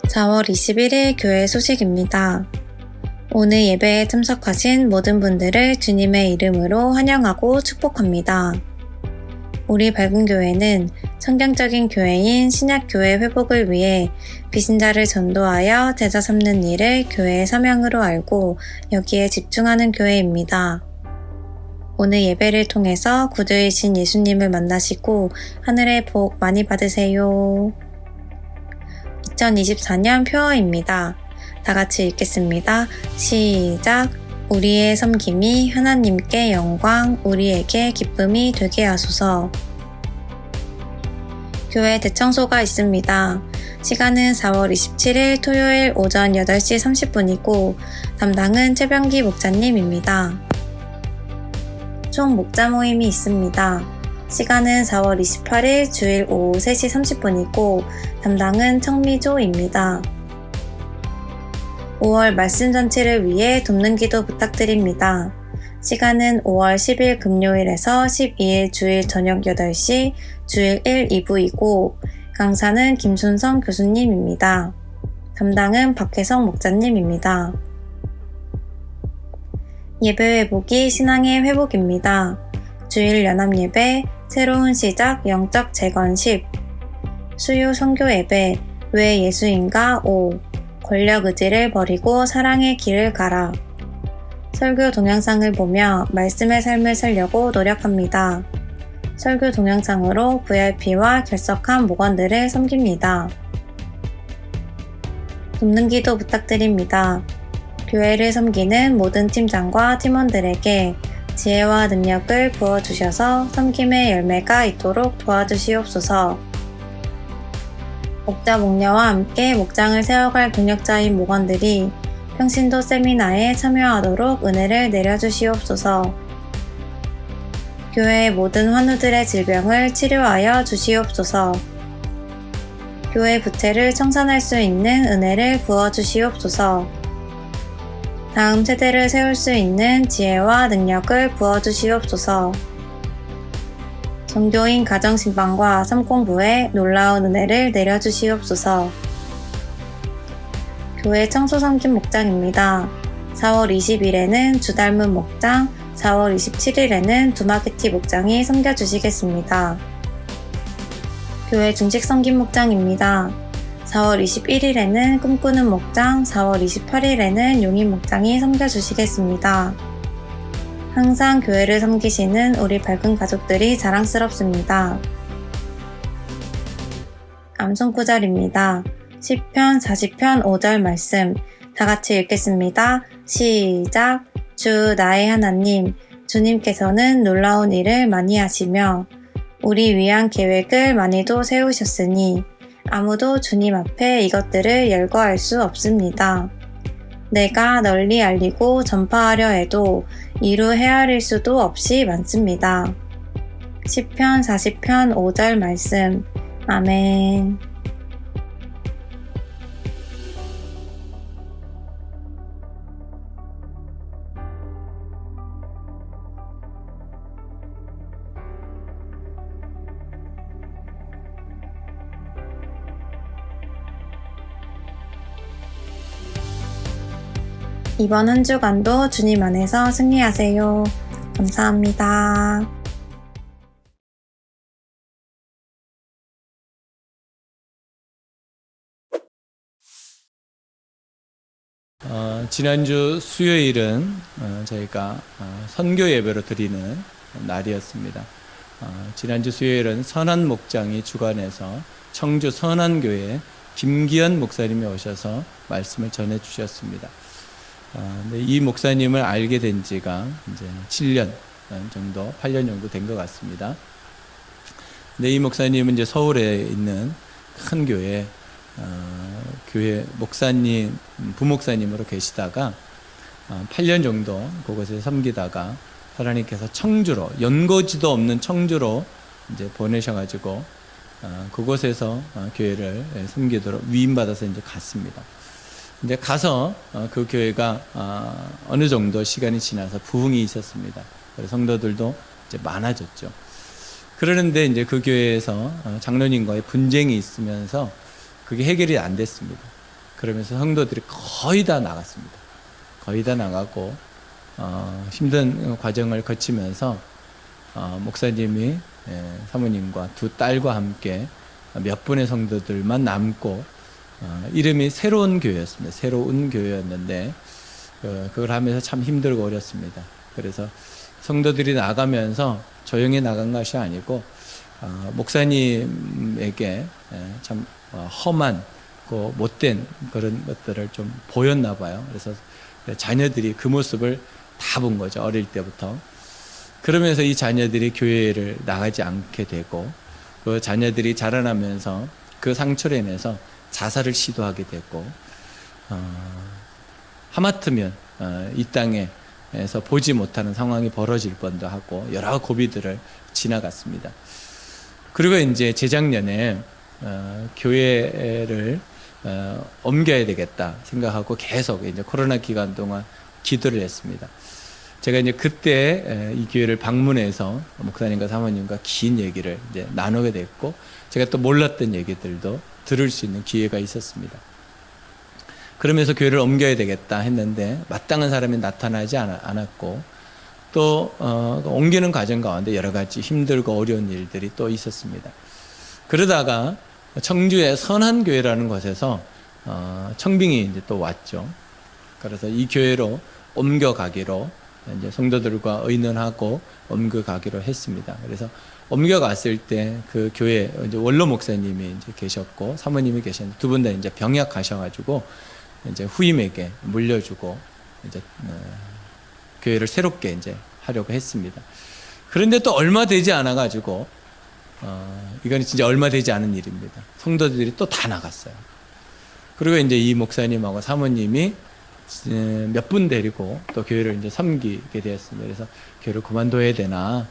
4월 21일 교회 소식입니다. 오늘 예배에 참석하신 모든 분들을 주님의 이름으로 환영하고 축복합니다. 우리 밝은 교회는 성경적인 교회인 신약교회 회복을 위해 비신자를 전도하여 제자 삼는 일을 교회의 사명으로 알고 여기에 집중하는 교회입니다. 오늘 예배를 통해서 구주이신 예수님을 만나시고 하늘의 복 많이 받으세요. 2024년 표어입니다. 다 같이 읽겠습니다. 시작! 우리의 섬김이 하나님께 영광, 우리에게 기쁨이 되게 하소서. 교회 대청소가 있습니다. 시간은 4월 27일 토요일 오전 8시 30분이고 담당은 최병기 목사님입니다. 총 목자 모임이 있습니다. 시간은 4월 28일 주일 오후 3시 30분이고 담당은 청미조입니다. 5월 말씀 전체를 위해 돕는 기도 부탁드립니다. 시간은 5월 10일 금요일에서 12일 주일 저녁 8시, 주일 1, 2부이고 강사는 김순성 교수님입니다. 담당은 박혜성 목사님입니다. 예배 회복이 신앙의 회복입니다. 주일 연합 예배, 새로운 시작, 영적 재건식, 수요 선교 예배, 왜 예수인가 5, 권력 의지를 버리고 사랑의 길을 가라. 설교 동영상을 보며 말씀의 삶을 살려고 노력합니다. 설교 동영상으로 VIP와 결석한 목원들을 섬깁니다. 돕는 기도 부탁드립니다. 교회를 섬기는 모든 팀장과 팀원들에게 지혜와 능력을 부어주셔서 섬김의 열매가 있도록 도와주시옵소서. 목자 목녀와 함께 목장을 세워갈 동력자인 목원들이 평신도 세미나에 참여하도록 은혜를 내려주시옵소서. 교회의 모든 환우들의 질병을 치료하여 주시옵소서. 교회 부채를 청산할 수 있는 은혜를 부어주시옵소서. 다음 세대를 세울 수 있는 지혜와 능력을 부어주시옵소서. 종교인 가정신방과 섬공부에 놀라운 은혜를 내려주시옵소서. 교회 청소섬김 목장입니다. 4월 20일에는 주닮은 목장, 4월 27일에는 두마게티 목장이 섬겨주시겠습니다. 교회 중식 섬김 목장입니다. 4월 21일에는 꿈꾸는 목장, 4월 28일에는 용인 목장이 섬겨주시겠습니다. 항상 교회를 섬기시는 우리 밝은 가족들이 자랑스럽습니다. 암송 구절입니다. 시편 40편 5절 말씀 다 같이 읽겠습니다. 시작! 주 나의 하나님, 주님께서는 놀라운 일을 많이 하시며 우리 위한 계획을 많이도 세우셨으니 아무도 주님 앞에 이것들을 열거할 수 없습니다. 내가 널리 알리고 전파하려 해도 이루 헤아릴 수도 없이 많습니다. 시편 40편 5절 말씀. 아멘. 이번 한 주간도 주님 안에서 승리하세요. 감사합니다. 지난주 수요일은 저희가 선교 예배로 드리는 날이었습니다. 지난주 수요일은 선한 목장이 주관해서 청주 선한교회 김기현 목사님이 오셔서 말씀을 전해 주셨습니다. 이 목사님을 알게 된 지가 이제 7년 정도, 8년 정도 된 것 같습니다. 이 목사님은 이제 서울에 있는 큰 교회 목사님, 부목사님으로 계시다가 8년 정도 그곳에 섬기다가 하나님께서 청주로, 연고지도 없는 청주로 이제 보내셔가지고 그곳에서 교회를 섬기도록 위임받아서 이제 갔습니다. 근데 가서 그 교회가 어느 정도 시간이 지나서 부흥이 있었습니다. 그래서 성도들도 이제 많아졌죠. 그러는데 이제 그 교회에서 장로님과의 분쟁이 있으면서 그게 해결이 안 됐습니다. 그러면서 성도들이 거의 다 나갔습니다. 거의 다 나가고 힘든 과정을 거치면서 목사님이 사모님과 두 딸과 함께 몇 분의 성도들만 남고 이름이 새로운 교회였습니다. 새로운 교회였는데 그걸 하면서 참 힘들고 어렵습니다. 그래서 성도들이 나가면서 조용히 나간 것이 아니고 목사님에게 참 험한 못된 그런 것들을 좀 보였나 봐요. 그래서 자녀들이 그 모습을 다 본 거죠. 어릴 때부터. 그러면서 이 자녀들이 교회를 나가지 않게 되고 그 자녀들이 자라나면서 그 상처로 인해서 자살을 시도하게 됐고 하마터면 이 땅에서 보지 못하는 상황이 벌어질 뻔도 하고 여러 고비들을 지나갔습니다. 그리고 이제 재작년에 교회를 옮겨야 되겠다 생각하고 계속 이제 코로나 기간 동안 기도를 했습니다. 제가 이제 그때 이 교회를 방문해서 목사님과 사모님과 긴 얘기를 이제 나누게 됐고 제가 또 몰랐던 얘기들도 들을 수 있는 기회가 있었습니다. 그러면서 교회를 옮겨야 되겠다 했는데 마땅한 사람이 나타나지 않았고 또 옮기는 과정 가운데 여러 가지 힘들고 어려운 일들이 또 있었습니다. 그러다가 청주의 선한교회라는 곳에서 청빙이 이제 또 왔죠. 그래서 이 교회로 옮겨가기로 이제 성도들과 의논하고 옮겨가기로 했습니다. 그래서 옮겨갔을 때 그 교회 이제 원로 목사님이 이제 계셨고 사모님이 계셨는데 두 분 다 이제 병약하셔가지고 이제 후임에게 물려주고 이제 교회를 새롭게 이제 하려고 했습니다. 그런데 또 얼마 되지 않아가지고 이건 진짜 얼마 되지 않은 일입니다. 성도들이 또 다 나갔어요. 그리고 이제 이 목사님하고 사모님이 몇 분 데리고 또 교회를 이제 섬기게 되었습니다. 그래서 교회를 그만둬야 되나,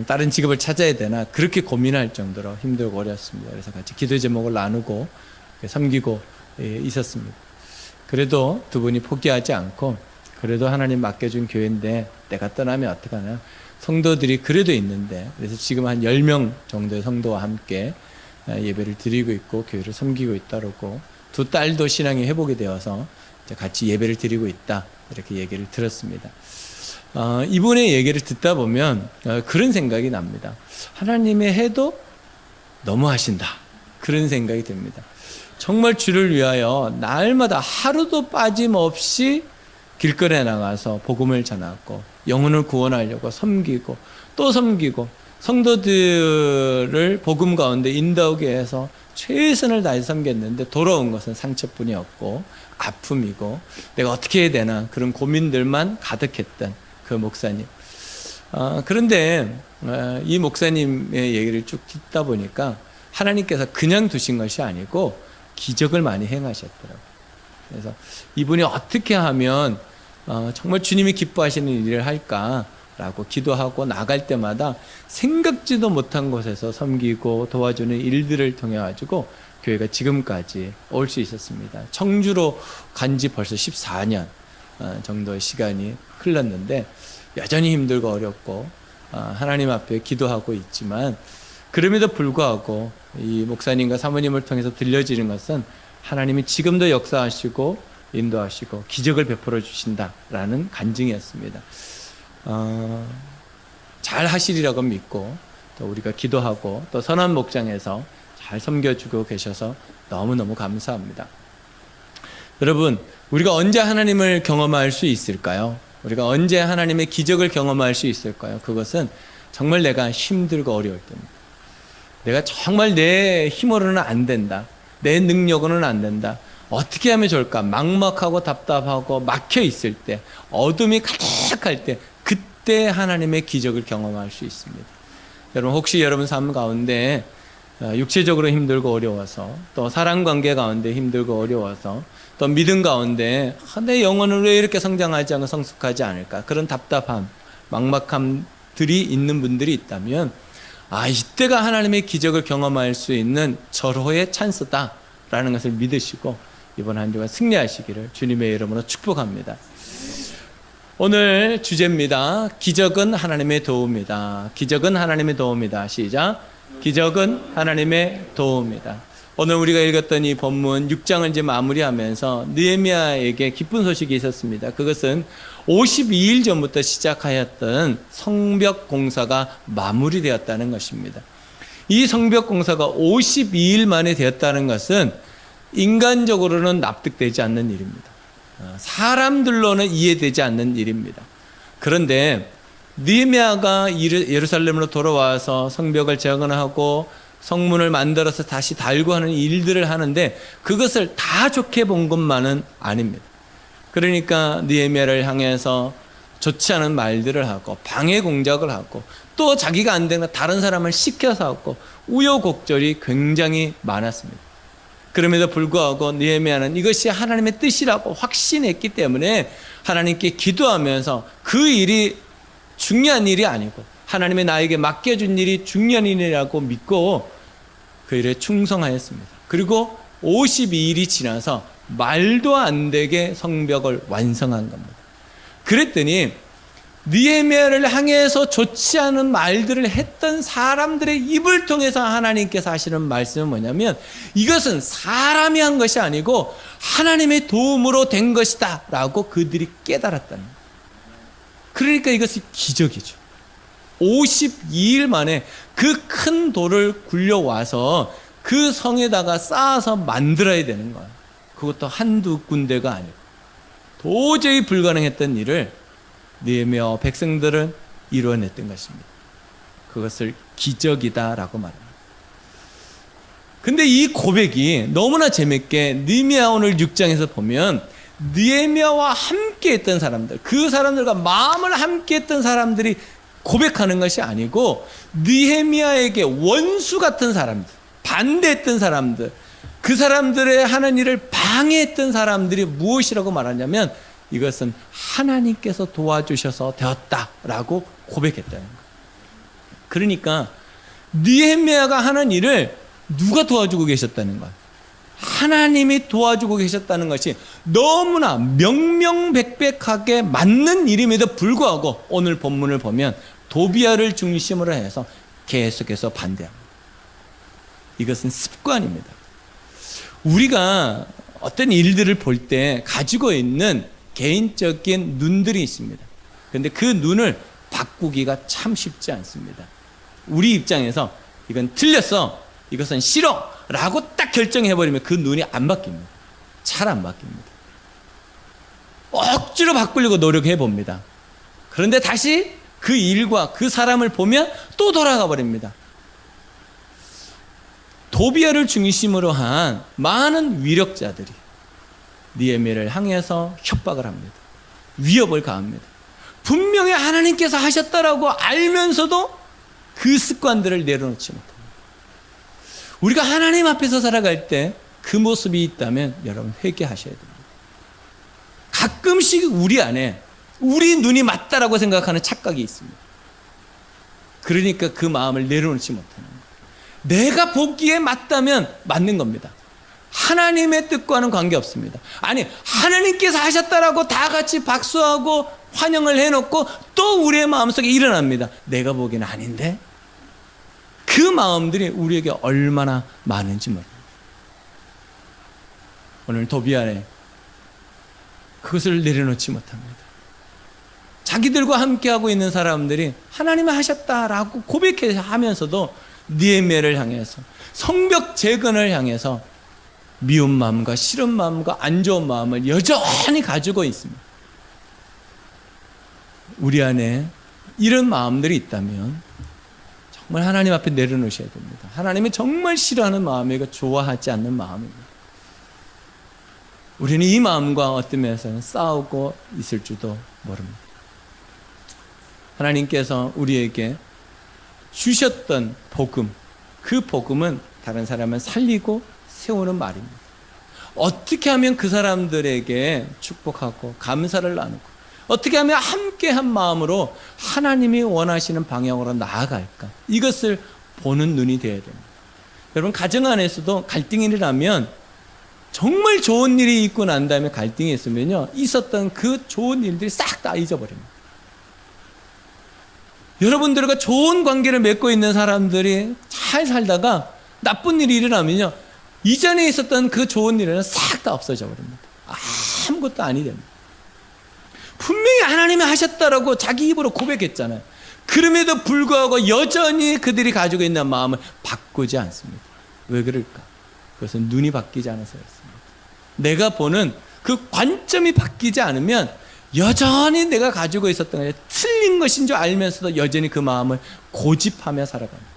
다른 직업을 찾아야 되나, 그렇게 고민할 정도로 힘들고 어렵습니다. 그래서 같이 기도 제목을 나누고 섬기고 있었습니다. 그래도 두 분이 포기하지 않고, 그래도 하나님 맡겨준 교회인데 내가 떠나면 어떡하나, 성도들이 그래도 있는데, 그래서 지금 한 10명 정도의 성도와 함께 예배를 드리고 있고 교회를 섬기고 있다고, 두 딸도 신앙이 회복이 되어서 같이 예배를 드리고 있다, 이렇게 얘기를 들었습니다. 이분의 얘기를 듣다 보면 그런 생각이 납니다. 하나님의 해도 너무 하신다, 그런 생각이 듭니다. 정말 주를 위하여 날마다 하루도 빠짐없이 길거리에 나가서 복음을 전하고 영혼을 구원하려고 섬기고 또 섬기고 성도들을 복음 가운데 인도하게 해서 최선을 다해 섬겼는데 돌아온 것은 상처뿐이었고 아픔이고 내가 어떻게 해야 되나, 그런 고민들만 가득했던 그 목사님. 그런데 이 목사님의 얘기를 쭉 듣다 보니까 하나님께서 그냥 두신 것이 아니고 기적을 많이 행하셨더라고요. 그래서 이분이 어떻게 하면 정말 주님이 기뻐하시는 일을 할까라고 기도하고 나갈 때마다 생각지도 못한 곳에서 섬기고 도와주는 일들을 통해 가지고 교회가 지금까지 올 수 있었습니다. 청주로 간 지 벌써 14년 정도의 시간이 흘렀는데 여전히 힘들고 어렵고 하나님 앞에 기도하고 있지만, 그럼에도 불구하고 이 목사님과 사모님을 통해서 들려지는 것은 하나님이 지금도 역사하시고 인도하시고 기적을 베풀어 주신다라는 간증이었습니다. 잘 하시리라고 믿고 또 우리가 기도하고 또 선한 목장에서 잘 섬겨주고 계셔서 너무너무 감사합니다. 여러분, 우리가 언제 하나님을 경험할 수 있을까요? 우리가 언제 하나님의 기적을 경험할 수 있을까요? 그것은 정말 내가 힘들고 어려울 때입니다. 내가 정말 내 힘으로는 안 된다, 내 능력으로는 안 된다, 어떻게 하면 좋을까, 막막하고 답답하고 막혀 있을 때, 어둠이 가득할 때, 그때 하나님의 기적을 경험할 수 있습니다. 여러분, 혹시 여러분 삶 가운데 육체적으로 힘들고 어려워서, 또 사랑관계 가운데 힘들고 어려워서, 또 믿음 가운데 내 영혼은 왜 이렇게 성장하지 않고 성숙하지 않을까, 그런 답답함, 막막함들이 있는 분들이 있다면 이때가 하나님의 기적을 경험할 수 있는 절호의 찬스다라는 것을 믿으시고 이번 한 주간 승리하시기를 주님의 이름으로 축복합니다. 오늘 주제입니다. 기적은 하나님의 도움이다. 기적은 하나님의 도움이다. 시작. 기적은 하나님의 도움이다. 오늘 우리가 읽었던 이 본문 6장을 이제 마무리하면서 느헤미야에게 기쁜 소식이 있었습니다. 그것은 52일 전부터 시작하였던 성벽 공사가 마무리되었다는 것입니다. 이 성벽 공사가 52일 만에 되었다는 것은 인간적으로는 납득되지 않는 일입니다. 사람들로는 이해되지 않는 일입니다. 그런데 느헤미야가 예루살렘으로 돌아와서 성벽을 재건하고 성문을 만들어서 다시 달고 하는 일들을 하는데 그것을 다 좋게 본 것만은 아닙니다. 그러니까 느헤미야를 향해서 좋지 않은 말들을 하고 방해 공작을 하고 또 자기가 안 되는 다른 사람을 시켜서 하고 우여곡절이 굉장히 많았습니다. 그럼에도 불구하고 느헤미야는 이것이 하나님의 뜻이라고 확신했기 때문에 하나님께 기도하면서 그 일이 중요한 일이 아니고 하나님의 나에게 맡겨준 일이 중요한 일이라고 믿고 그 일에 충성하였습니다. 그리고 52일이 지나서 말도 안 되게 성벽을 완성한 겁니다. 그랬더니 느헤미야를 향해서 좋지 않은 말들을 했던 사람들의 입을 통해서 하나님께서 하시는 말씀은 뭐냐면 이것은 사람이 한 것이 아니고 하나님의 도움으로 된 것이다 라고 그들이 깨달았다는 거예요. 그러니까 이것이 기적이죠. 52일 만에 그 큰 돌을 굴려와서 그 성에다가 쌓아서 만들어야 되는 거예요. 그것도 한두 군데가 아니고 도저히 불가능했던 일을 느헤미야와 백성들은 이루어냈던 것입니다. 그것을 기적이다라고 말합니다. 근데 이 고백이 너무나 재밌게 느헤미야 오늘 6장에서 보면 느헤미야와 함께했던 사람들, 그 사람들과 마음을 함께했던 사람들이 고백하는 것이 아니고 느헤미야에게 원수 같은 사람들, 반대했던 사람들, 그 사람들의 하는 일을 방해했던 사람들이 무엇이라고 말하냐면 이것은 하나님께서 도와주셔서 되었다라고 고백했다는 거예요. 그러니까 느헤미야가 하는 일을 누가 도와주고 계셨다는 거예요? 하나님이 도와주고 계셨다는 것이 너무나 명명백백하게 맞는 일임에도 불구하고 오늘 본문을 보면 도비야를 중심으로 해서 계속해서 반대합니다. 이것은 습관입니다. 우리가 어떤 일들을 볼 때 가지고 있는 개인적인 눈들이 있습니다. 그런데 그 눈을 바꾸기가 참 쉽지 않습니다. 우리 입장에서 이건 틀렸어, 이것은 싫어 라고 딱 결정해버리면 그 눈이 안 바뀝니다. 잘 안 바뀝니다. 억지로 바꾸려고 노력해봅니다. 그런데 다시 그 일과 그 사람을 보면 또 돌아가 버립니다. 도비야를 중심으로 한 많은 위력자들이 느헤미야를 향해서 협박을 합니다. 위협을 가합니다. 분명히 하나님께서 하셨다라고 알면서도 그 습관들을 내려놓지 못합니다. 우리가 하나님 앞에서 살아갈 때 그 모습이 있다면 여러분 회개하셔야 됩니다. 가끔씩 우리 안에 우리 눈이 맞다라고 생각하는 착각이 있습니다. 그러니까 그 마음을 내려놓지 못하는 거예요. 내가 보기에 맞다면 맞는 겁니다. 하나님의 뜻과는 관계없습니다. 아니, 하나님께서 하셨다라고 다 같이 박수하고 환영을 해놓고 또 우리의 마음속에 일어납니다. 내가 보기에는 아닌데? 그 마음들이 우리에게 얼마나 많은지 모릅니다. 오늘 도비야에 그것을 내려놓지 못합니다. 자기들과 함께하고 있는 사람들이 하나님이 하셨다라고 고백하면서도 느헤미야를 향해서 성벽 재건을 향해서 미운 마음과 싫은 마음과 안 좋은 마음을 여전히 가지고 있습니다. 우리 안에 이런 마음들이 있다면 정말 하나님 앞에 내려놓으셔야 됩니다. 하나님이 정말 싫어하는 마음이고 좋아하지 않는 마음입니다. 우리는 이 마음과 어떤 면에서는 싸우고 있을 줄도 모릅니다. 하나님께서 우리에게 주셨던 복음, 그 복음은 다른 사람을 살리고 세우는 말입니다. 어떻게 하면 그 사람들에게 축복하고 감사를 나누고 어떻게 하면 함께한 마음으로 하나님이 원하시는 방향으로 나아갈까, 이것을 보는 눈이 되어야 됩니다. 여러분, 가정 안에서도 갈등이 일어나면 정말 좋은 일이 있고 난 다음에 갈등이 있으면요, 있었던 그 좋은 일들이 싹 다 잊어버립니다. 여러분들과 좋은 관계를 맺고 있는 사람들이 잘 살다가 나쁜 일이 일어나면요, 이전에 있었던 그 좋은 일은 싹 다 없어져 버립니다. 아무것도 아니 됩니다. 분명히 하나님이 하셨다라고 자기 입으로 고백했잖아요. 그럼에도 불구하고 여전히 그들이 가지고 있는 마음을 바꾸지 않습니다. 왜 그럴까? 그것은 눈이 바뀌지 않아서였습니다. 내가 보는 그 관점이 바뀌지 않으면 여전히 내가 가지고 있었던 게 틀린 것인 줄 알면서도 여전히 그 마음을 고집하며 살아갑니다.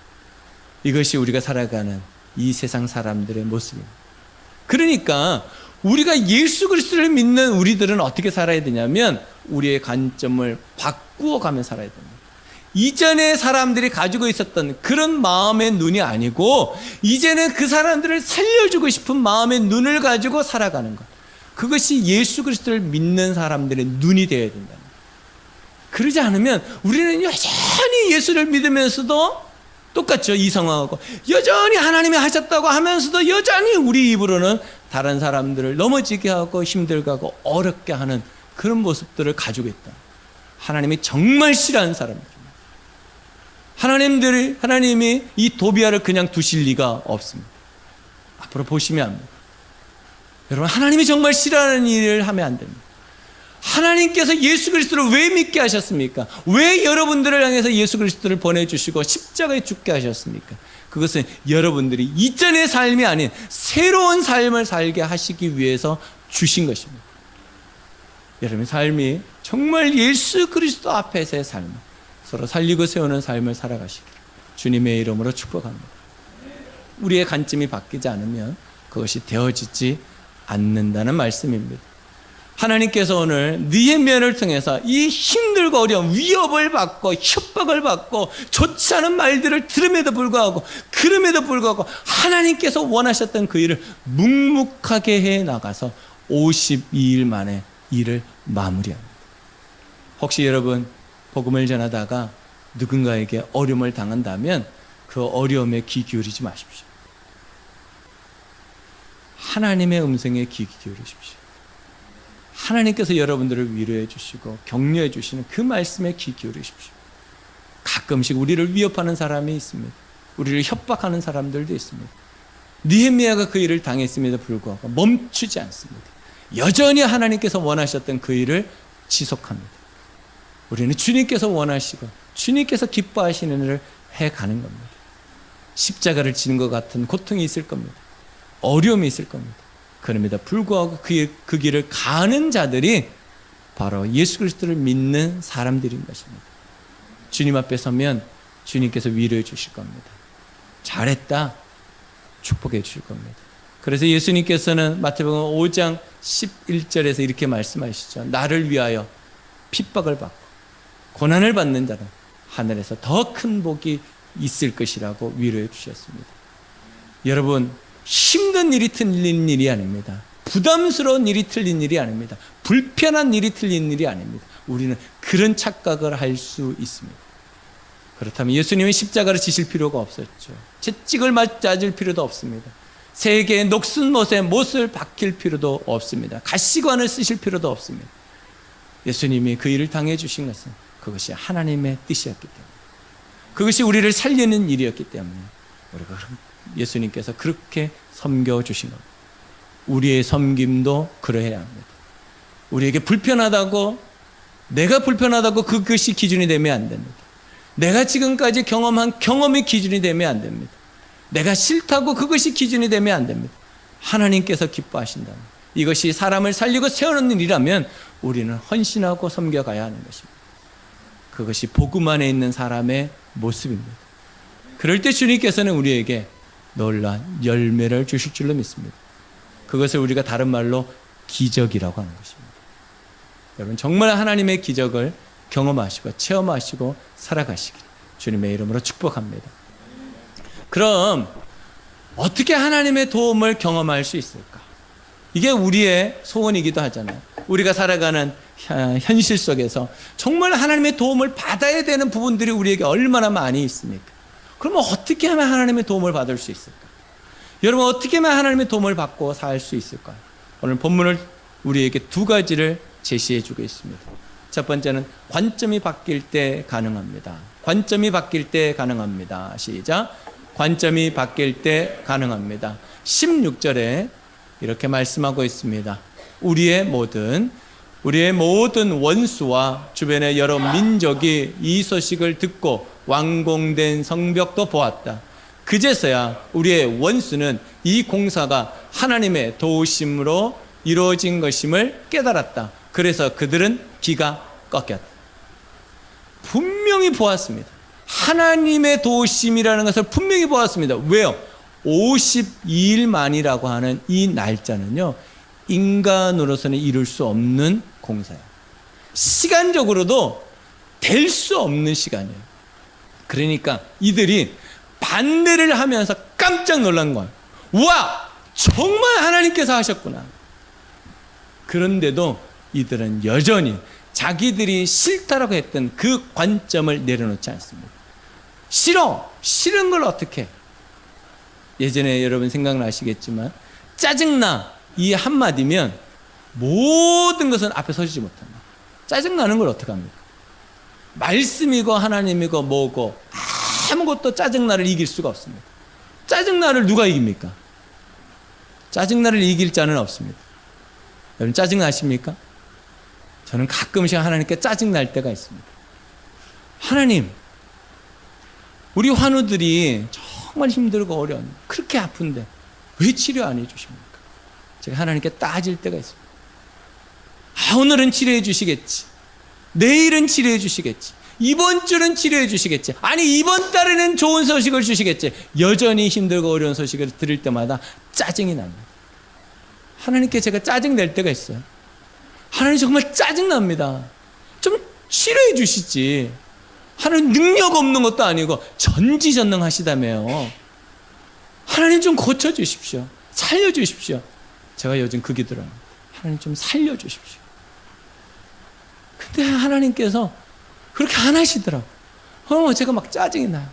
이것이 우리가 살아가는 이 세상 사람들의 모습입니다. 그러니까 우리가 예수 그리스도를 믿는 우리들은 어떻게 살아야 되냐면 우리의 관점을 바꾸어 가며 살아야 됩니다. 이전에 사람들이 가지고 있었던 그런 마음의 눈이 아니고 이제는 그 사람들을 살려주고 싶은 마음의 눈을 가지고 살아가는 것. 그것이 예수 그리스도를 믿는 사람들의 눈이 되어야 된다. 그러지 않으면 우리는 여전히 예수를 믿으면서도 똑같죠. 이성하고 여전히 하나님이 하셨다고 하면서도 여전히 우리 입으로는 다른 사람들을 넘어지게 하고 힘들게 하고 어렵게 하는 그런 모습들을 가지고 있다. 하나님이 정말 싫어하는 사람들입니다. 하나님이 이 도비아를 그냥 두실 리가 없습니다. 앞으로 보시면 압니다. 여러분, 하나님이 정말 싫어하는 일을 하면 안 됩니다. 하나님께서 예수 그리스도를 왜 믿게 하셨습니까? 왜 여러분들을 향해서 예수 그리스도를 보내주시고 십자가에 죽게 하셨습니까? 그것은 여러분들이 이전의 삶이 아닌 새로운 삶을 살게 하시기 위해서 주신 것입니다. 여러분의 삶이 정말 예수 그리스도 앞에서의 삶, 서로 살리고 세우는 삶을 살아가시기를 주님의 이름으로 축복합니다. 우리의 관점이 바뀌지 않으면 그것이 되어지지 않는다는 말씀입니다. 하나님께서 오늘 느헤미야를 통해서 이 힘들고 어려운 위협을 받고 협박을 받고 좋지 않은 말들을 들음에도 불구하고 그럼에도 불구하고 하나님께서 원하셨던 그 일을 묵묵하게 해 나가서 52일 만에 일을 마무리합니다. 혹시 여러분 복음을 전하다가 누군가에게 어려움을 당한다면 그 어려움에 귀 기울이지 마십시오. 하나님의 음성에 귀 기울이십시오. 하나님께서 여러분들을 위로해 주시고 격려해 주시는 그 말씀에 귀 기울이십시오. 가끔씩 우리를 위협하는 사람이 있습니다. 우리를 협박하는 사람들도 있습니다. 느헤미야가 그 일을 당했음에도 불구하고 멈추지 않습니다. 여전히 하나님께서 원하셨던 그 일을 지속합니다. 우리는 주님께서 원하시고 주님께서 기뻐하시는 일을 해가는 겁니다. 십자가를 지는 것 같은 고통이 있을 겁니다. 어려움이 있을 겁니다. 그럼에도 불구하고 그 길을 가는 자들이 바로 예수 그리스도를 믿는 사람들인 것입니다. 주님 앞에 서면 주님께서 위로해 주실 겁니다. 잘했다, 축복해 주실 겁니다. 그래서 예수님께서는 마태복음 5장 11절에서 이렇게 말씀하시죠. 나를 위하여 핍박을 받고 고난을 받는 자는 하늘에서 더 큰 복이 있을 것이라고 위로해 주셨습니다. 여러분, 힘든 일이 틀린 일이 아닙니다. 부담스러운 일이 틀린 일이 아닙니다. 불편한 일이 틀린 일이 아닙니다. 우리는 그런 착각을 할 수 있습니다. 그렇다면 예수님은 십자가를 지실 필요가 없었죠. 채찍을 맞을 필요도 없습니다. 세 개의 녹슨 못에 못을 박힐 필요도 없습니다. 가시관을 쓰실 필요도 없습니다. 예수님이 그 일을 당해 주신 것은 그것이 하나님의 뜻이었기 때문에, 그것이 우리를 살리는 일이었기 때문에 우리가 예수님께서 그렇게 섬겨주신 겁니다. 우리의 섬김도 그러해야 합니다. 우리에게 불편하다고, 내가 불편하다고 그것이 기준이 되면 안 됩니다. 내가 지금까지 경험한 경험이 기준이 되면 안 됩니다. 내가 싫다고 그것이 기준이 되면 안 됩니다. 하나님께서 기뻐하신다면, 이것이 사람을 살리고 세우는 일이라면 우리는 헌신하고 섬겨가야 하는 것입니다. 그것이 복음 안에 있는 사람의 모습입니다. 그럴 때 주님께서는 우리에게 놀라운 열매를 주실 줄로 믿습니다. 그것을 우리가 다른 말로 기적이라고 하는 것입니다. 여러분, 정말 하나님의 기적을 경험하시고 체험하시고 살아가시길 주님의 이름으로 축복합니다. 그럼 어떻게 하나님의 도움을 경험할 수 있을까? 이게 우리의 소원이기도 하잖아요. 우리가 살아가는 현실 속에서 정말 하나님의 도움을 받아야 되는 부분들이 우리에게 얼마나 많이 있습니까? 그러면 어떻게 하면 하나님의 도움을 받을 수 있을까? 여러분, 어떻게 하면 하나님의 도움을 받고 살 수 있을까요? 오늘 본문을 우리에게 두 가지를 제시해 주고 있습니다. 첫 번째는 관점이 바뀔 때 가능합니다. 관점이 바뀔 때 가능합니다. 시작. 관점이 바뀔 때 가능합니다. 16절에 이렇게 말씀하고 있습니다. 우리의 모든 원수와 주변의 여러 민족이 이 소식을 듣고 완공된 성벽도 보았다. 그제서야 우리의 원수는 이 공사가 하나님의 도우심으로 이루어진 것임을 깨달았다. 그래서 그들은 기가 꺾였다. 분명히 보았습니다. 하나님의 도우심이라는 것을 분명히 보았습니다. 왜요? 52일 만이라고 하는 이 날짜는요, 인간으로서는 이룰 수 없는 공사예요. 시간적으로도 될 수 없는 시간이에요. 그러니까 이들이 반대를 하면서 깜짝 놀란 거예요. 와! 정말 하나님께서 하셨구나. 그런데도 이들은 여전히 자기들이 싫다라고 했던 그 관점을 내려놓지 않습니다. 싫은 걸 어떻게 해? 예전에 여러분 생각나시겠지만 짜증나 이 한마디면 모든 것은 앞에 서지 못합니다. 짜증나는 걸 어떻게 합니까? 말씀이고 하나님이고 뭐고 아무것도 짜증나를 이길 수가 없습니다. 짜증나를 누가 이깁니까? 짜증나를 이길 자는 없습니다. 여러분 짜증나십니까? 저는 가끔씩 하나님께 짜증날 때가 있습니다. 하나님, 우리 환우들이 정말 힘들고 어려운 그렇게 아픈데 왜 치료 안 해주십니까? 제가 하나님께 따질 때가 있습니다. 오늘은 치료해 주시겠지. 내일은 치료해 주시겠지. 이번 주는 치료해 주시겠지. 아니 이번 달에는 좋은 소식을 주시겠지. 여전히 힘들고 어려운 소식을 들을 때마다 짜증이 납니다. 하나님께 제가 짜증낼 때가 있어요. 하나님 정말 짜증납니다. 좀 치료해 주시지. 하나님 능력 없는 것도 아니고 전지전능하시다며요. 하나님 좀 고쳐주십시오. 살려주십시오. 제가 요즘 그 기도를 하나님 좀 살려주십시오. 근데 하나님께서 그렇게 안 하시더라고요. 제가 막 짜증이 나요.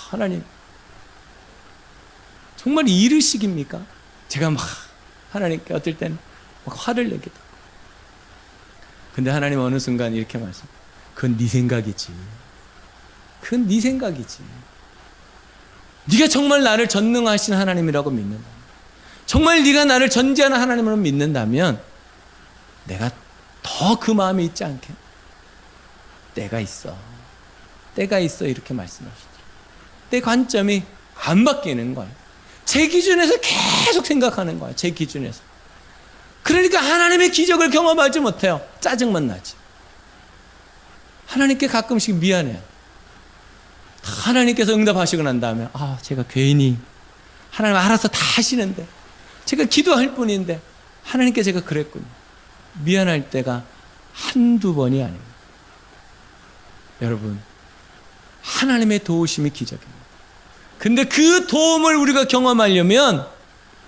하나님 정말 이르시깁니까? 제가 막 하나님께 어떨 때는 막 화를 내기도 하고. 근데 하나님 어느 순간 이렇게 말씀, 그건 네 생각이지. 그건 네 생각이지. 네가 정말 나를 전능하신 하나님이라고 믿는다면, 정말 네가 나를 전지하는 하나님으로 믿는다면 내가 더 그 마음이 있지 않게 때가 있어 이렇게 말씀하시죠. 때 관점이 안 바뀌는 거예요. 제 기준에서 계속 생각하는 거예요. 제 기준에서. 그러니까 하나님의 기적을 경험하지 못해요. 짜증만 나지. 하나님께 가끔씩 미안해요. 하나님께서 응답하시고 난 다음에 제가 괜히 하나님 알아서 다 하시는데 제가 기도할 뿐인데 하나님께 제가 그랬군요. 미안할 때가 한두 번이 아닙니다. 여러분, 하나님의 도우심이 기적입니다. 근데 그 도움을 우리가 경험하려면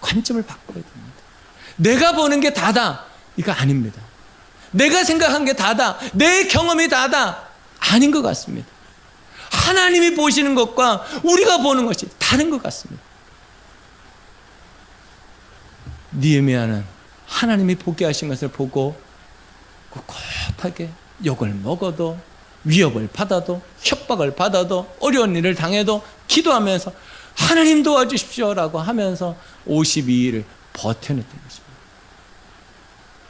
관점을 바꿔야 됩니다. 내가 보는 게 다다, 이거 아닙니다. 내가 생각한 게 다다, 내 경험이 다다, 아닌 것 같습니다. 하나님이 보시는 것과 우리가 보는 것이 다른 것 같습니다. 느헤미야는 하나님이 보게 하신 것을 보고 꿋꿋하게 욕을 먹어도 위협을 받아도 협박을 받아도 어려운 일을 당해도 기도하면서 하나님 도와주십시오라고 하면서 52일을 버텨냈던 것입니다.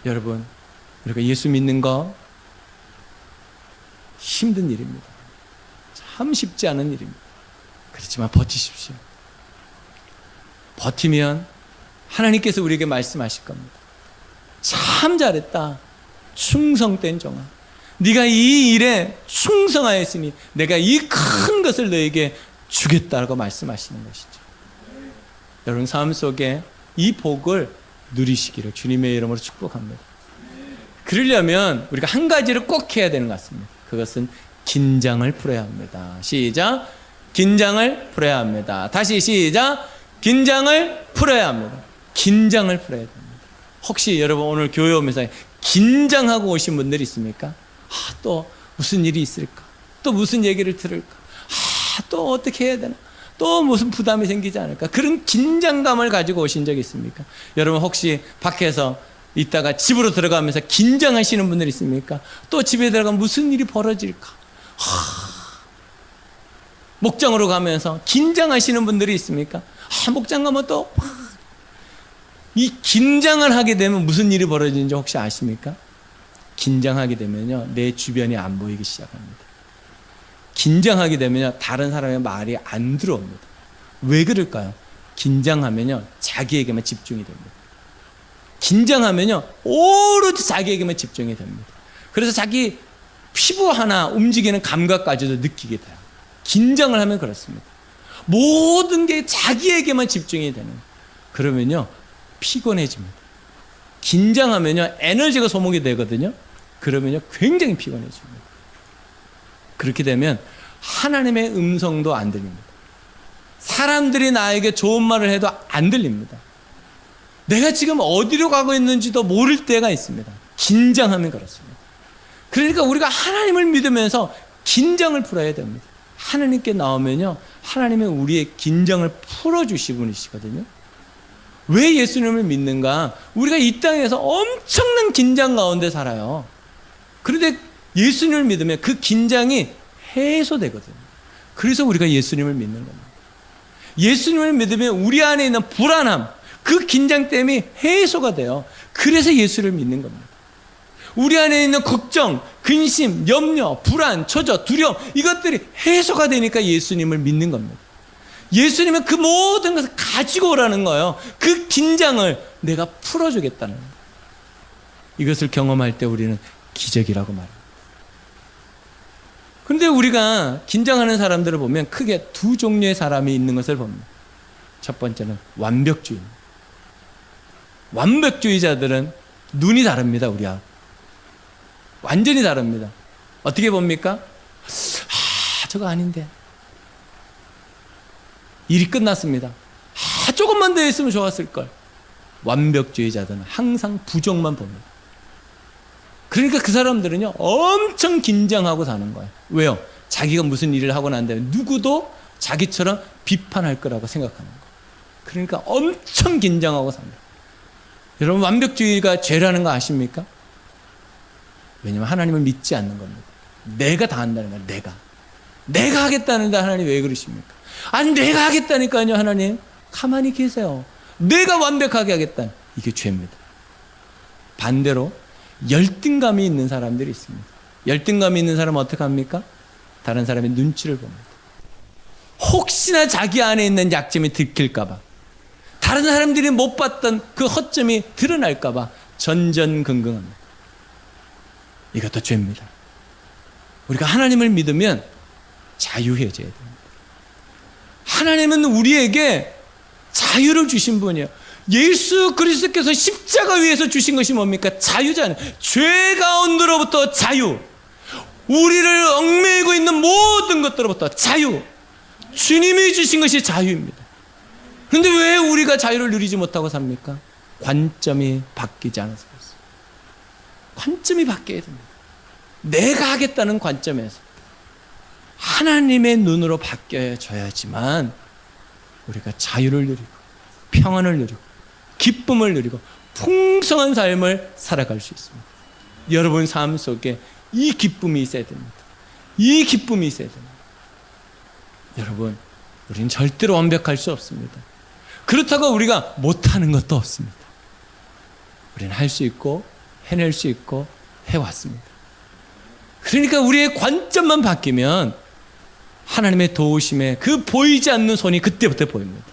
여러분, 우리가 예수 믿는 거 힘든 일입니다. 참 쉽지 않은 일입니다. 그렇지만 버티십시오. 버티면 하나님께서 우리에게 말씀하실 겁니다. 참 잘했다. 충성된 종아. 네가 이 일에 충성하였으니 내가 이 큰 것을 너에게 주겠다고 말씀하시는 것이죠. 여러분 삶 속에 이 복을 누리시기를 주님의 이름으로 축복합니다. 그러려면 우리가 한 가지를 꼭 해야 되는 것 같습니다. 그것은 긴장을 풀어야 합니다. 시작. 긴장을 풀어야 합니다. 다시 시작. 긴장을 풀어야 합니다. 긴장을 풀어야 됩니다. 혹시 여러분 오늘 교회 오면서 긴장하고 오신 분들이 있습니까? 또 무슨 일이 있을까? 또 무슨 얘기를 들을까? 또 어떻게 해야 되나? 또 무슨 부담이 생기지 않을까? 그런 긴장감을 가지고 오신 적 있습니까? 여러분 혹시 밖에서 있다가 집으로 들어가면서 긴장하시는 분들 있습니까? 또 집에 들어가면 무슨 일이 벌어질까? 목장으로 가면서 긴장하시는 분들이 있습니까? 목장 가면 또 이 긴장을 하게 되면 무슨 일이 벌어지는지 혹시 아십니까? 긴장하게 되면요, 내 주변이 안 보이기 시작합니다. 긴장하게 되면요, 다른 사람의 말이 안 들어옵니다. 왜 그럴까요? 긴장하면요, 자기에게만 집중이 됩니다. 긴장하면요, 오로지 자기에게만 집중이 됩니다. 그래서 자기 피부 하나 움직이는 감각까지도 느끼게 돼요. 긴장을 하면 그렇습니다. 모든 게 자기에게만 집중이 되는 거예요. 그러면요, 피곤해집니다. 긴장하면요, 에너지가 소모가 되거든요. 그러면요, 굉장히 피곤해집니다. 그렇게 되면 하나님의 음성도 안 들립니다. 사람들이 나에게 좋은 말을 해도 안 들립니다. 내가 지금 어디로 가고 있는지도 모를 때가 있습니다. 긴장하면 그렇습니다. 그러니까 우리가 하나님을 믿으면서 긴장을 풀어야 됩니다. 하나님께 나오면요, 하나님은 우리의 긴장을 풀어주시는 분이시거든요. 왜 예수님을 믿는가? 우리가 이 땅에서 엄청난 긴장 가운데 살아요. 그런데 예수님을 믿으면 그 긴장이 해소되거든요. 그래서 우리가 예수님을 믿는 겁니다. 예수님을 믿으면 우리 안에 있는 불안함, 그 긴장 때문에 해소가 돼요. 그래서 예수를 믿는 겁니다. 우리 안에 있는 걱정, 근심, 염려, 불안, 초조, 두려움, 이것들이 해소가 되니까 예수님을 믿는 겁니다. 예수님은 그 모든 것을 가지고 오라는 거예요. 그 긴장을 내가 풀어주겠다는 거예요. 이것을 경험할 때 우리는 기적이라고 말합니다. 그런데 우리가 긴장하는 사람들을 보면 크게 두 종류의 사람이 있는 것을 봅니다. 첫 번째는 완벽주의입니다. 완벽주의자들은 눈이 다릅니다. 우리하고 완전히 다릅니다. 어떻게 봅니까? 저거 아닌데, 일이 끝났습니다. 조금만 더 했으면 좋았을걸. 완벽주의자들은 항상 부족만 봅니다. 그러니까 그 사람들은요, 엄청 긴장하고 사는 거예요. 왜요? 자기가 무슨 일을 하고 난 다음에 누구도 자기처럼 비판할 거라고 생각하는 거예요. 그러니까 엄청 긴장하고 삽니다. 여러분, 완벽주의가 죄라는 거 아십니까? 왜냐하면 하나님을 믿지 않는 겁니다. 내가 다 한다는 거예요. 내가 하겠다는데 하나님 왜 그러십니까? 아니, 내가 하겠다니까요. 하나님 가만히 계세요. 내가 완벽하게 하겠다. 이게 죄입니다. 반대로 열등감이 있는 사람들이 있습니다. 열등감이 있는 사람은 어떻게 합니까? 다른 사람의 눈치를 봅니다. 혹시나 자기 안에 있는 약점이 들킬까 봐, 다른 사람들이 못 봤던 그 허점이 드러날까 봐 전전긍긍합니다. 이것도 죄입니다. 우리가 하나님을 믿으면 자유해져야 됩니다. 하나님은 우리에게 자유를 주신 분이에요. 예수 그리스도께서 십자가 위에서 주신 것이 뭡니까? 자유잖아요. 죄 가운데로부터 자유. 우리를 얽매이고 있는 모든 것들로부터 자유. 주님이 주신 것이 자유입니다. 그런데 왜 우리가 자유를 누리지 못하고 삽니까? 관점이 바뀌지 않아서 그렇습니다. 관점이 바뀌어야 됩니다. 내가 하겠다는 관점에서 하나님의 눈으로 바뀌어져야지만 우리가 자유를 누리고 평안을 누리고 기쁨을 누리고 풍성한 삶을 살아갈 수 있습니다. 여러분 삶 속에 이 기쁨이 있어야 됩니다. 이 기쁨이 있어야 됩니다. 여러분, 우리는 절대로 완벽할 수 없습니다. 그렇다고 우리가 못하는 것도 없습니다. 우리는 할 수 있고 해낼 수 있고 해왔습니다. 그러니까 우리의 관점만 바뀌면 하나님의 도우심에 그 보이지 않는 손이 그때부터 보입니다.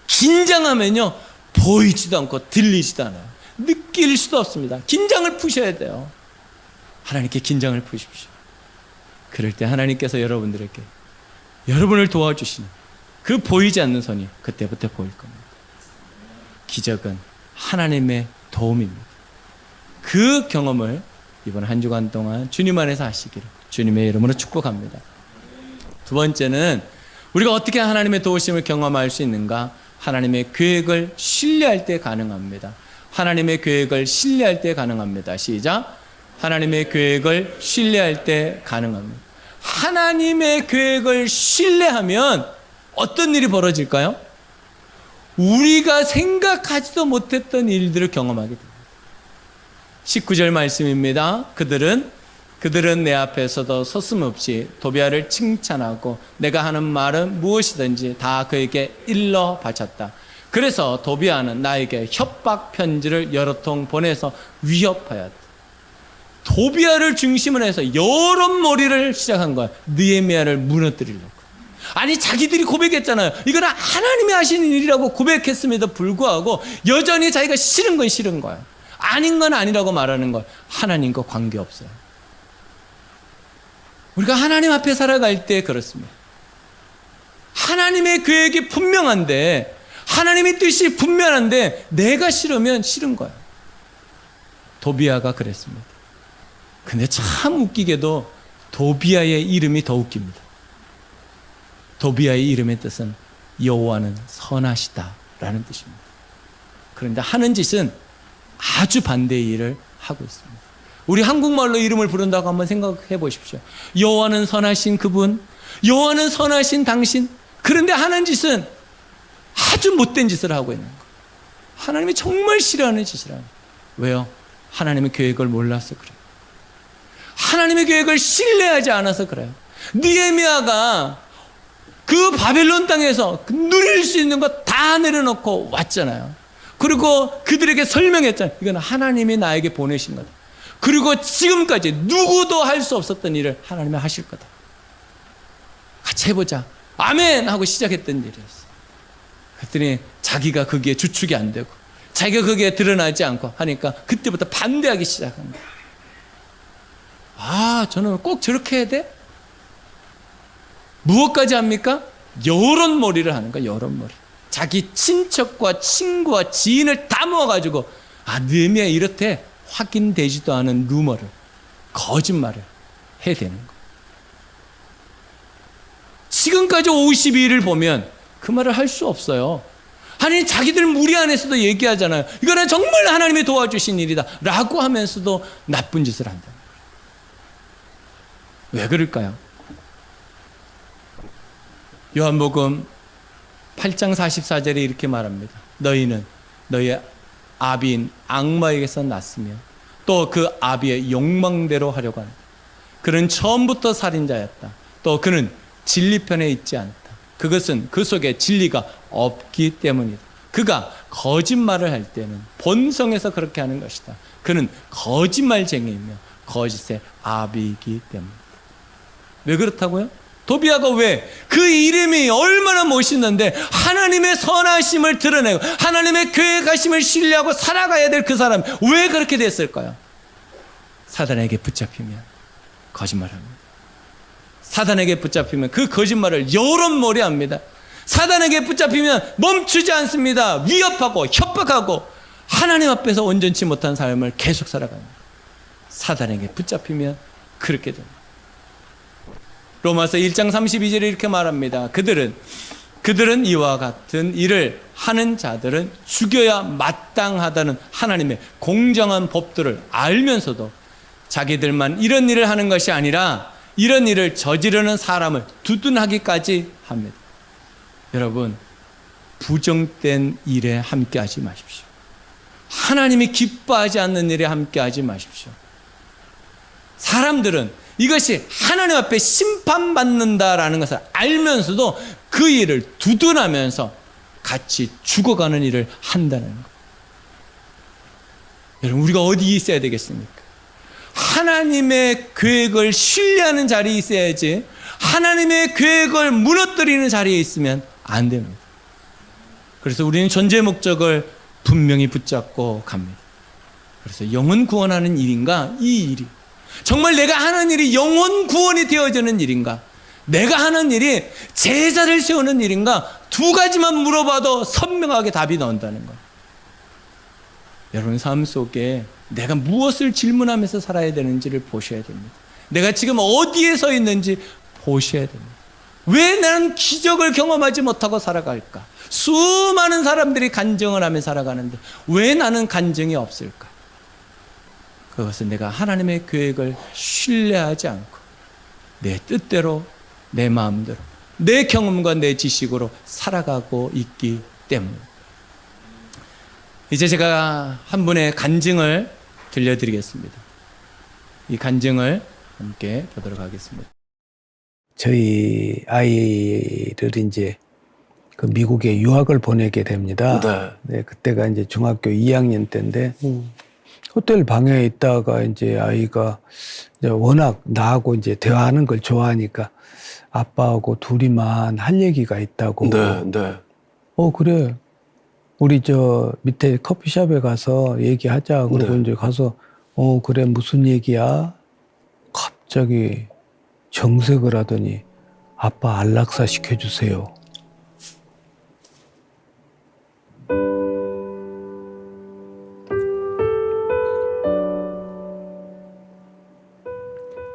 긴장하면요, 보이지도 않고 들리지도 않아요. 느낄 수도 없습니다. 긴장을 푸셔야 돼요. 하나님께 긴장을 푸십시오. 그럴 때 하나님께서 여러분들에게 여러분을 도와주시는 그 보이지 않는 손이 그때부터 보일 겁니다. 기적은 하나님의 도움입니다. 그 경험을 이번 한 주간 동안 주님 안에서 하시기를 주님의 이름으로 축복합니다. 두 번째는 우리가 어떻게 하나님의 도우심을 경험할 수 있는가? 하나님의 계획을 신뢰할 때 가능합니다. 하나님의 계획을 신뢰할 때 가능합니다. 시작. 하나님의 계획을 신뢰할 때 가능합니다. 하나님의 계획을 신뢰하면 어떤 일이 벌어질까요? 우리가 생각하지도 못했던 일들을 경험하게 됩니다. 19절 말씀입니다. 그들은 그들은 내 앞에서도 서슴없이 도비아를 칭찬하고 내가 하는 말은 무엇이든지 다 그에게 일러 바쳤다. 그래서 도비아는 나에게 협박 편지를 여러 통 보내서 위협하였다. 도비아를 중심으로 해서 여론몰이를 시작한 거야. 느헤미야를 무너뜨리려고. 아니 자기들이 고백했잖아요. 이거는 하나님이 하시는 일이라고 고백했음에도 불구하고 여전히 자기가 싫은 건 싫은 거야. 아닌 건 아니라고 말하는 거야. 하나님과 관계없어요. 우리가 하나님 앞에 살아갈 때 그렇습니다. 하나님의 계획이 분명한데, 하나님의 뜻이 분명한데 내가 싫으면 싫은 거야. 도비아가 그랬습니다. 근데 참 웃기게도 도비아의 이름이 더 웃깁니다. 도비아의 이름의 뜻은 여호와는 선하시다라는 뜻입니다. 그런데 하는 짓은 아주 반대의 일을 하고 있습니다. 우리 한국말로 이름을 부른다고 한번 생각해 보십시오. 여호와는 선하신 그분, 여호와는 선하신 당신. 그런데 하는 짓은 아주 못된 짓을 하고 있는 거예요. 하나님이 정말 싫어하는 짓이라는 거예요. 왜요? 하나님의 계획을 몰라서 그래요. 하나님의 계획을 신뢰하지 않아서 그래요. 느헤미야가 그 바벨론 땅에서 누릴 수 있는 거 다 내려놓고 왔잖아요. 그리고 그들에게 설명했잖아요. 이건 하나님이 나에게 보내신 거다. 그리고 지금까지 누구도 할 수 없었던 일을 하나님이 하실 거다. 같이 해보자. 아멘! 하고 시작했던 일이었어요. 그랬더니 자기가 거기에 주축이 안 되고 자기가 거기에 드러나지 않고 하니까 그때부터 반대하기 시작한 거예요. 아, 저는 꼭 저렇게 해야 돼? 무엇까지 합니까? 여론몰이를 하는 거야. 여론몰이. 자기 친척과 친구와 지인을 다 모아가지고 느헤미야 이렇대 확인되지도 않은 루머를, 거짓말을 해야 되는 거예요. 지금까지 52일을 보면 그 말을 할 수 없어요. 아니 자기들 무리 안에서도 얘기하잖아요. 이거는 정말 하나님이 도와주신 일이다 라고 하면서도 나쁜 짓을 한다. 왜 그럴까요? 요한복음 8장 44절에 이렇게 말합니다. 너희는 너희의 아비인 악마에게서 났으며 또 그 아비의 욕망대로 하려고 한다. 그는 처음부터 살인자였다. 또 그는 진리편에 있지 않다. 그것은 그 속에 진리가 없기 때문이다. 그가 거짓말을 할 때는 본성에서 그렇게 하는 것이다. 그는 거짓말쟁이이며 거짓의 아비이기 때문이다. 왜 그렇다고요? 도비아가 왜? 그 이름이 얼마나 멋있는데 하나님의 선하심을 드러내고 하나님의 계획하심을 신뢰하고 살아가야 될 그 사람 왜 그렇게 됐을까요? 사단에게 붙잡히면 거짓말합니다. 사단에게 붙잡히면 그 거짓말을 여론몰이합니다. 사단에게 붙잡히면 멈추지 않습니다. 위협하고 협박하고 하나님 앞에서 온전치 못한 삶을 계속 살아갑니다. 사단에게 붙잡히면 그렇게 됩니다. 로마서 1장 32절에 이렇게 말합니다. 그들은 이와 같은 일을 하는 자들은 죽여야 마땅하다는 하나님의 공정한 법들을 알면서도 자기들만 이런 일을 하는 것이 아니라 이런 일을 저지르는 사람을 두둔하기까지 합니다. 여러분, 부정된 일에 함께하지 마십시오. 하나님이 기뻐하지 않는 일에 함께하지 마십시오. 사람들은 이것이 하나님 앞에 심판받는다라는 것을 알면서도 그 일을 두둔하면서 같이 죽어가는 일을 한다는 것. 여러분, 우리가 어디에 있어야 되겠습니까? 하나님의 계획을 신뢰하는 자리에 있어야지 하나님의 계획을 무너뜨리는 자리에 있으면 안 됩니다. 그래서 우리는 존재 목적을 분명히 붙잡고 갑니다. 그래서 영혼 구원하는 일인가? 이 일이 정말 내가 하는 일이 영혼 구원이 되어지는 일인가? 내가 하는 일이 제사를 세우는 일인가? 두 가지만 물어봐도 선명하게 답이 나온다는 거예요. 여러분 삶 속에 내가 무엇을 질문하면서 살아야 되는지를 보셔야 됩니다. 내가 지금 어디에 서 있는지 보셔야 됩니다. 왜 나는 기적을 경험하지 못하고 살아갈까? 수많은 사람들이 간증을 하며 살아가는데 왜 나는 간증이 없을까? 그것은 내가 하나님의 계획을 신뢰하지 않고 내 뜻대로 내 마음대로 내 경험과 내 지식으로 살아가고 있기 때문입니다. 이제 제가 한 분의 간증을 들려드리겠습니다. 이 간증을 함께 보도록 하겠습니다. 저희 아이를 이제 그 미국에 유학을 보내게 됩니다. 네, 그때가 이제 중학교 2학년 때인데 호텔 방에 있다가 이제 아이가 이제 워낙 나하고 이제 대화하는 걸 좋아하니까 아빠하고 둘이만 할 얘기가 있다고. 그래. 우리 저 밑에 커피숍에 가서 얘기하자. 그리고 이제 가서 그래 무슨 얘기야? 갑자기 정색을 하더니 아빠 안락사 시켜주세요.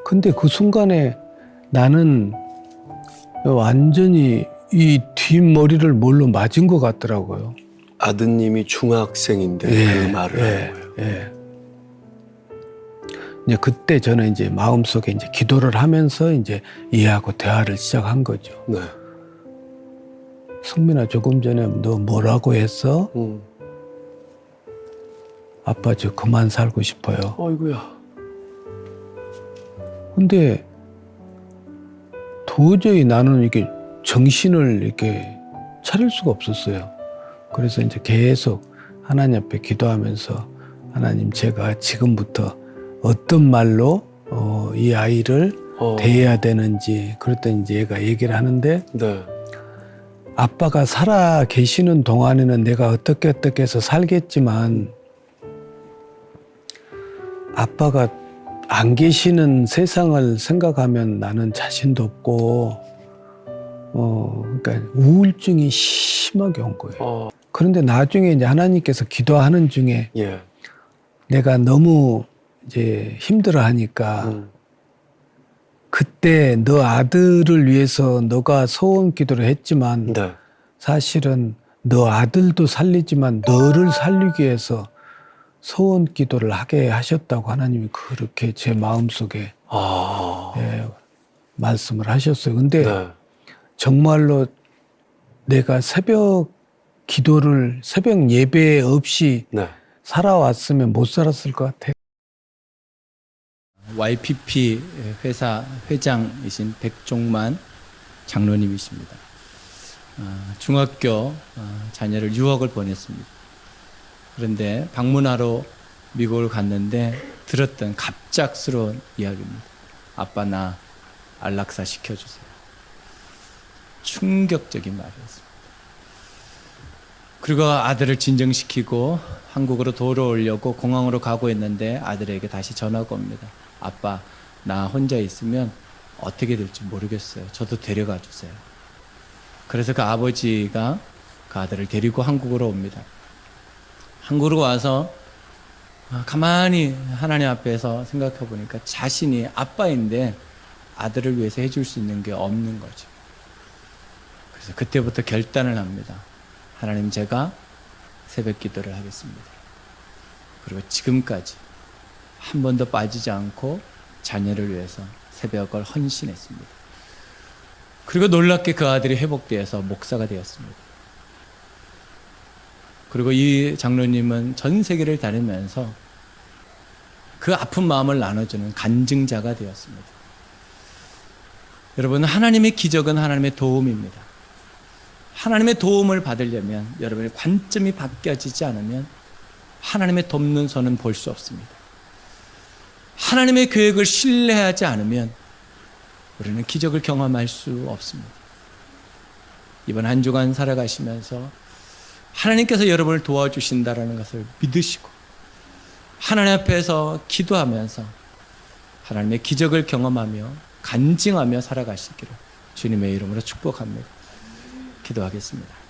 근데 그 순간에 나는 완전히 이 뒷머리를 뭘로 맞은 것 같더라고요. 아드님이 중학생인데 그 말을 하는 거예요. 이제 그때 저는 이제 마음속에 이제 기도를 하면서 이제 얘하고 대화를 시작한 거죠. 네. 승민아, 조금 전에 너 뭐라고 했어? 아빠 저 그만 살고 싶어요. 아이고야. 근데 도저히 나는 이렇게 정신을 이렇게 차릴 수가 없었어요. 그래서 이제 계속 하나님 앞에 기도하면서 하나님, 제가 지금부터 어떤 말로 이 아이를 대해야 되는지. 그랬더니 이제 얘가 얘기를 하는데 아빠가 살아 계시는 동안에는 내가 어떻게 해서 살겠지만 아빠가 안 계시는 세상을 생각하면 나는 자신도 없고 그러니까 우울증이 심하게 온 거예요. 그런데 나중에 이제 하나님께서 기도하는 중에 내가 너무 이제 힘들어하니까 그때 너 아들을 위해서 너가 소원 기도를 했지만 사실은 너 아들도 살리지만 너를 살리기 위해서 소원 기도를 하게 하셨다고 하나님이 그렇게 제 마음속에 말씀을 하셨어요. 근데 정말로 내가 새벽 예배 없이 살아왔으면 못 살았을 것 같아요. YPP 회사 회장이신 백종만 장로님이십니다. 중학교 자녀를 유학을 보냈습니다. 그런데 방문하러 미국을 갔는데 들었던 갑작스러운 이야기입니다. 아빠 나 안락사 시켜주세요. 충격적인 말이었습니다. 그리고 아들을 진정시키고 한국으로 돌아오려고 공항으로 가고 있는데 아들에게 다시 전화가 옵니다. 아빠 나 혼자 있으면 어떻게 될지 모르겠어요. 저도 데려가 주세요. 그래서 그 아버지가 그 아들을 데리고 한국으로 옵니다. 한국으로 와서 가만히 하나님 앞에서 생각해 보니까 자신이 아빠인데 아들을 위해서 해줄 수 있는 게 없는 거죠. 그래서 그때부터 결단을 합니다. 하나님, 제가 새벽 기도를 하겠습니다. 그리고 지금까지 한 번도 빠지지 않고 자녀를 위해서 새벽을 헌신했습니다. 그리고 놀랍게 그 아들이 회복되어서 목사가 되었습니다. 그리고 이 장로님은 전 세계를 다니면서 그 아픈 마음을 나눠주는 간증자가 되었습니다. 여러분, 하나님의 기적은 하나님의 도움입니다. 하나님의 도움을 받으려면 여러분의 관점이 바뀌어지지 않으면 하나님의 돕는 손은 볼 수 없습니다. 하나님의 계획을 신뢰하지 않으면 우리는 기적을 경험할 수 없습니다. 이번 한 주간 살아가시면서 하나님께서 여러분을 도와주신다라는 것을 믿으시고 하나님 앞에서 기도하면서 하나님의 기적을 경험하며 간증하며 살아가시기를 주님의 이름으로 축복합니다. 기도하겠습니다.